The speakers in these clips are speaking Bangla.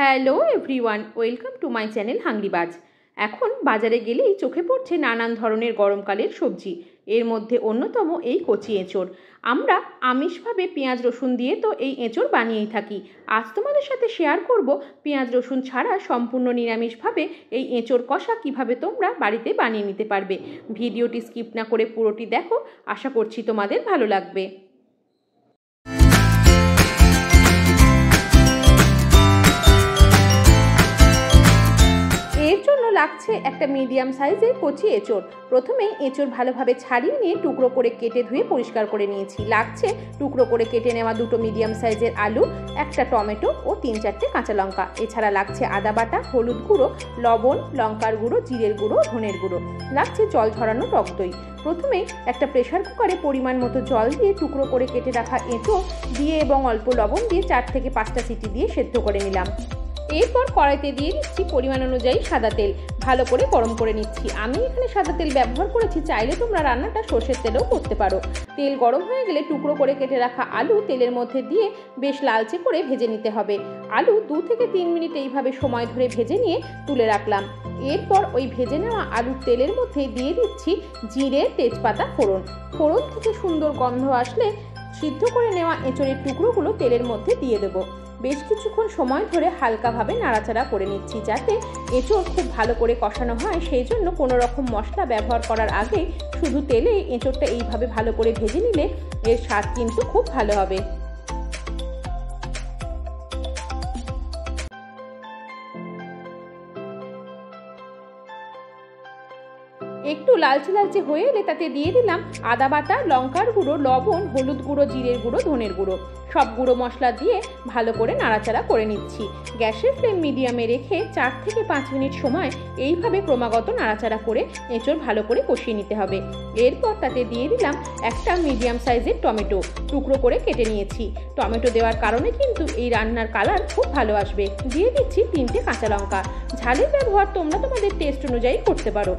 Hello everyone, welcome to my channel Hungrybaaz. এখন বাজারে গেলেই চোখে পড়ছে নানান ধরনের গরমকালের সবজি। এর মধ্যে অন্যতম এই কচি এঁচড়। আমরা আমিষভাবে পেঁয়াজ রসুন দিয়ে তো এই এঁচড় বানিয়েই থাকি। আজ তোমাদের সাথে শেয়ার করব পেঁয়াজ রসুন ছাড়া সম্পূর্ণ নিরামিষভাবে এই এঁচড় কষা কিভাবে তোমরা বাড়িতে বানিয়ে নিতে পারবে। ভিডিওটি স্কিপ না করে পুরোটি দেখো, আশা করছি তোমাদের ভালো লাগবে। এর জন্য লাগছে একটা মিডিয়াম সাইজের কচি এঁচড়। প্রথমেই এঁচড় ভালোভাবে ছাড়িয়ে নিয়ে টুকরো করে কেটে ধুয়ে পরিষ্কার করে নিয়েছি। লাগছে টুকরো করে কেটে নেওয়া দুটো মিডিয়াম সাইজের আলু, একটা টমেটো ও 3-4টে কাঁচা লঙ্কা। এছাড়া লাগছে আদা বাটা, হলুদ গুঁড়ো, লবণ, লঙ্কার গুঁড়ো, জিরের গুঁড়ো, ধনের গুঁড়ো। লাগছে জল ঝরানো টক দই। প্রথমে একটা প্রেসার কুকারে পরিমাণ মতো জল দিয়ে টুকরো করে কেটে রাখা এঁচড় দিয়ে এবং অল্প লবণ দিয়ে 4 থেকে 5টা সিটি দিয়ে সেদ্ধ করে নিলাম। এরপর কড়াইতে দিয়ে দিচ্ছি পরিমাণ অনুযায়ী সাদা তেল। ভালো করে গরম করে নিচ্ছি। আমি এখানে সাদা তেল ব্যবহার করেছি, চাইলে তোমরা রান্নাটা সর্ষের তেলেও করতে পারো। তেল গরম হয়ে গেলে টুকরো করে কেটে রাখা আলু তেলের মধ্যে দিয়ে বেশ লালচে করে ভেজে নিতে হবে। আলু 2 থেকে 3 মিনিট এইভাবে সময় ধরে ভেজে নিয়ে তুলে রাখলাম। এরপর ওই ভেজে নেওয়া আলুর তেলের মধ্যে দিয়ে দিচ্ছি জিরে, তেজপাতা ফোড়ন। ফোড়ন থেকে সুন্দর গন্ধ আসলে সিদ্ধ করে নেওয়া এঁচড়ের টুকরোগুলো তেলের মধ্যে দিয়ে দেবো। বেশ কিছুক্ষণ সময় ধরে হালকাভাবে নাড়াচাড়া করে নিচ্ছি, যাতে এঁচড় খুব ভালো করে কষানো হয়। সেই জন্য কোনো রকম মশলা ব্যবহার করার আগে শুধু তেলে এঁচড়টা এইভাবে ভালো করে ভেজে নিলে এর স্বাদ কিন্তু খুব ভালো হবে। একটু লালচে লালচে হয়ে এলে তাতে দিয়ে দিলাম আদা বাটা, লঙ্কার গুঁড়ো, লবণ, হলুদ গুঁড়ো, জিরের গুঁড়ো, ধনের গুঁড়ো। সব গুঁড়ো মশলা দিয়ে ভালো করে নাড়াচাড়া করে নিচ্ছি। গ্যাসের ফ্লেম মিডিয়ামে রেখে 4 থেকে 5 মিনিট সময় এইভাবে ক্রমাগত নাড়াচাড়া করে এঁচড় ভালো করে কষিয়ে নিতে হবে। এরপর তাতে দিয়ে দিলাম একটা মিডিয়াম সাইজের টমেটো, টুকরো করে কেটে নিয়েছি। টমেটো দেওয়ার কারণে কিন্তু এই রান্নার কালার খুব ভালো আসবে। দিয়ে দিচ্ছি 3টে কাঁচা লঙ্কা। ঝালের ব্যবহার তোমরা তোমাদের টেস্ট অনুযায়ী করতে পারো।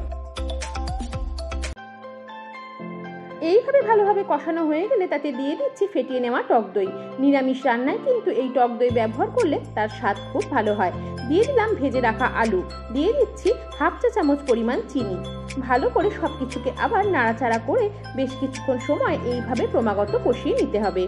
এইভাবে ভালোভাবে কষানো হয়ে গেলে তাতে দিয়ে দিচ্ছি ফেটিয়ে নেওয়া টক দই। নিরামিষ রান্নায় কিন্তু এই টক দই ব্যবহার করলে তার স্বাদ খুব ভালো হয়। দিয়ে দিলাম ভেজে রাখা আলু। দিয়ে দিচ্ছি 1/2 চা চামচ পরিমাণ চিনি। ভালো করে সব কিছুকে আবার নাড়াচাড়া করে বেশ কিছুক্ষণ সময় এইভাবে ক্রমাগত কষিয়ে নিতে হবে।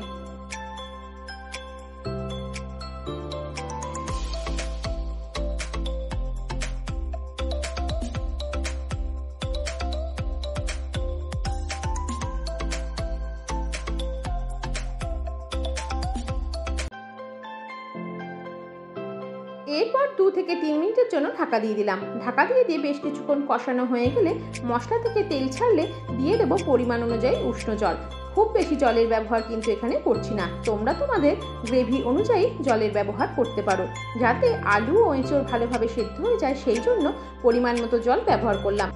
এরপর 2 থেকে 3 মিনিটের জন্য ঢাকা দিয়ে দিলাম। ঢাকা দিয়ে বেশ কিছুক্ষণ কষানো হয়ে গেলে মশলা থেকে তেল ছাড়লে দিয়ে দেবো পরিমাণ অনুযায়ী উষ্ণ জল। খুব বেশি জলের ব্যবহার কিন্তু এখানে করছি না। তোমরা তোমাদের গ্রেভি অনুযায়ী জলের ব্যবহার করতে পারো। যাতে আলু ও এঁচড় ভালোভাবে সেদ্ধ হয়ে যায়, সেই জন্য পরিমাণ মতো জল ব্যবহার করলাম।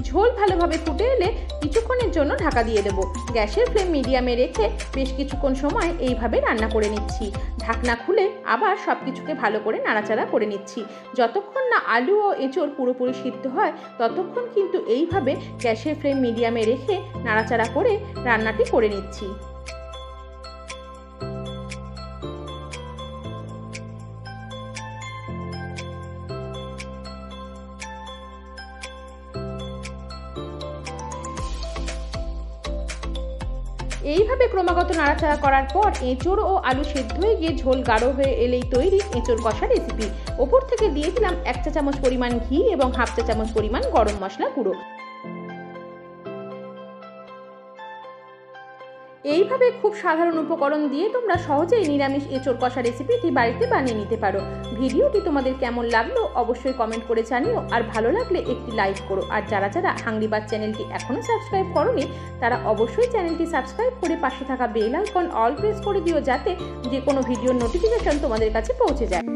ঝোল ভালোভাবে ফুটে এলে কিছুক্ষণের জন্য ঢাকা দিয়ে দেবো। গ্যাসের ফ্লেম মিডিয়ামে রেখে বেশ কিছুক্ষণ সময় এইভাবে রান্না করে নিচ্ছি। ঢাকনা খুলে আবার সব কিছুকে ভালো করে নাড়াচাড়া করে নিচ্ছি। যতক্ষণ না আলু ও এঁচড় পুরোপুরি সিদ্ধ হয় ততক্ষণ কিন্তু এইভাবে গ্যাসের ফ্লেম মিডিয়ামে রেখে নাড়াচাড়া করে রান্নাটি করে নিচ্ছি। এইভাবে ক্রমাগত নাড়াচাড়া করার পর এঁচড় ও আলু সেদ্ধ হয়ে গিয়ে ঝোল গাঢ় হয়ে এলেই তৈরি এঁচড় কষা রেসিপি। ওপর থেকে দিয়ে দিলাম 1 চা চামচ পরিমাণ ঘি এবং 1/2 চা চামচ পরিমাণ গরম মশলা গুঁড়ো। এইভাবে খুব সাধারণ উপকরণ দিয়ে তোমরা সহজেই নিরামিষ এঁচড় কষা রেসিপিটি বাড়িতে বানিয়ে নিতে পারো। ভিডিওটি তোমাদের কেমন লাগলো অবশ্যই কমেন্ট করে জানিও। আর ভালো লাগলে একটি লাইক করো। আর যারা যারা হাংরিবাজ চ্যানেলটি এখনও সাবস্ক্রাইব করোনি তারা অবশ্যই চ্যানেলটি সাবস্ক্রাইব করে পাশে থাকা বেল আইকন অল প্রেস করে দিও, যাতে যে কোনো ভিডিওর নোটিফিকেশন তোমাদের কাছে পৌঁছে যায়।